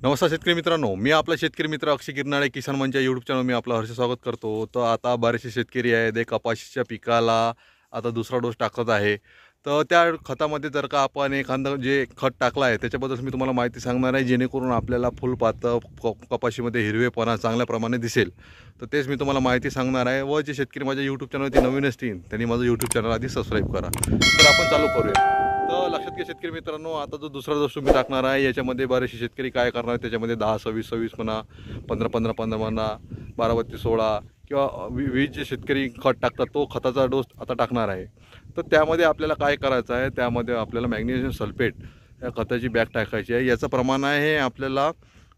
नमस्कार शेतकरी मित्रांनो, मी आपला शेतकरी मित्र अक्षय गिरनाळे किसान मंचच्या यूट्यूब चॅनल मी आपलं हर्ष स्वागत करतो। तर आता बरेचसे शेतकरी आहेत ते कपाशीच्या पिकाला आता दुसरा डोस टाकत आहे। तर त्या खतामध्ये जर का आपण एखादं जे खत टाकलं आहे त्याच्याबद्दल मी तुम्हाला माहिती सांगणार आहे, जेणेकरून आपल्याला फुलपातं कपाशीमध्ये हिरवेपणा चांगल्या प्रमाणे दिसेल। तर तेच मी तुम्हाला माहिती सांगणार आहे। व जे शेतकरी माझ्या यूट्यूब चॅनलवरती नवीन असतील त्यांनी माझं यूट्यूब चॅनल आधी सबस्क्राईब करा। तर आपण चालू करूया। तर लक्षात घ्या शेतकरी मित्रांनो, आता जो दुसरा डोस तुम्ही टाकणार आहे याच्यामध्ये बरेचसे शेतकरी काय करणार आहे, त्याच्यामध्ये 10-26-26 म्हणा, 15-15-15 म्हणा, 12-32-16 किंवा 20 जे शेतकरी खत टाकतात तो खताचा डोस आता टाकणार आहे। तर त्यामध्ये आपल्याला काय करायचं आहे, त्यामध्ये आपल्याला मॅग्नेशियम सल्फेट या खताची बॅग टाकायची आहे। याचं प्रमाण आहे आपल्याला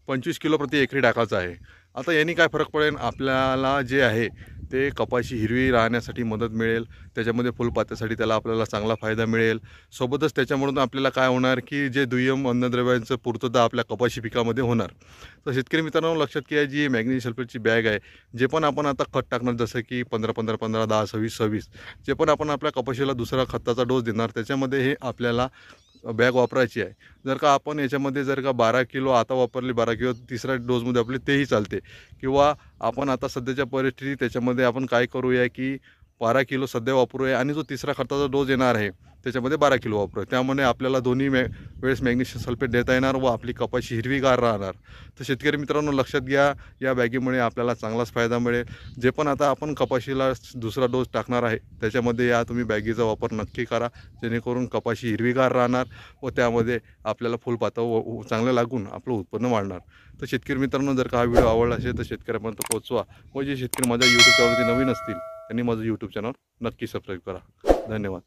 25 किलो प्रति एकरी टाकायचं आहे। आता यांनी काय फरक पडेल, आपल्याला जे आहे ते कपाशी हिरवी राहण्यासाठी मदत मिळेल, त्याच्यामध्ये फुलपात्यासाठी त्याला आपल्याला चांगला फायदा मिळेल। सोबतच त्याच्यामुळून आपल्याला काय होणार की जे दुय्यम अन्नद्रव्यांचं पूर्तता आपल्या कपाशी पिकामध्ये होणार। तर शेतकरी मित्रांनो लक्षात घ्या, जी मॅग्नेशियम सल्फेटची बॅग आहे, जे पण आपण आता खत टाकणार जसं की 15-15-15, 10-26-26 जे पण आपण आपल्या कपाशीला दुसरा खताचा डोस देणार त्याच्यामध्ये हे आपल्याला बॅग वापरायची आहे। जर का आपण याच्यामध्ये जर का 12 किलो आता वापरली, 12 किलो तिसऱ्या डोसमध्ये आपली तेही चालते, किंवा आपण आता सध्याच्या परिस्थितीत त्याच्यामध्ये आपण काय करूया की 12 किलो सध्या वापरूया आणि जो तिसरा खताचा डोस येणार आहे त्याच्यामध्ये 12 किलो वापरूया। त्यामुळे आपल्याला दोन्ही वेळेस मॅग्नेशियम सल्फेट देता येणार व आपली कपाशी हिरवीगार राहणार। तर शेतकरी मित्रांनो लक्षात घ्या, या बॅगीमुळे आपल्याला चांगलाच फायदा मिळेल। जे पण आता आपण कपाशीला दुसरा डोस टाकणार आहे त्याच्यामध्ये या तुम्ही बॅगीचा वापर नक्की करा, जेणेकरून कपाशी हिरवीगार राहणार व त्यामध्ये आपल्याला फुलपातं चांगलं लागून आपलं उत्पन्न वाढणार। तर शेतकरी मित्रांनो, जर का हा व्हिडिओ आवडला असेल तर शेतकऱ्यापर्यंत पोहोचवा व जे शेतकरी माझ्या यूट्यूब चॅनलवरती नवीन असतील त्यांनी माझं यूट्यूब चॅनल नक्की सबस्क्राईब करा। धन्यवाद।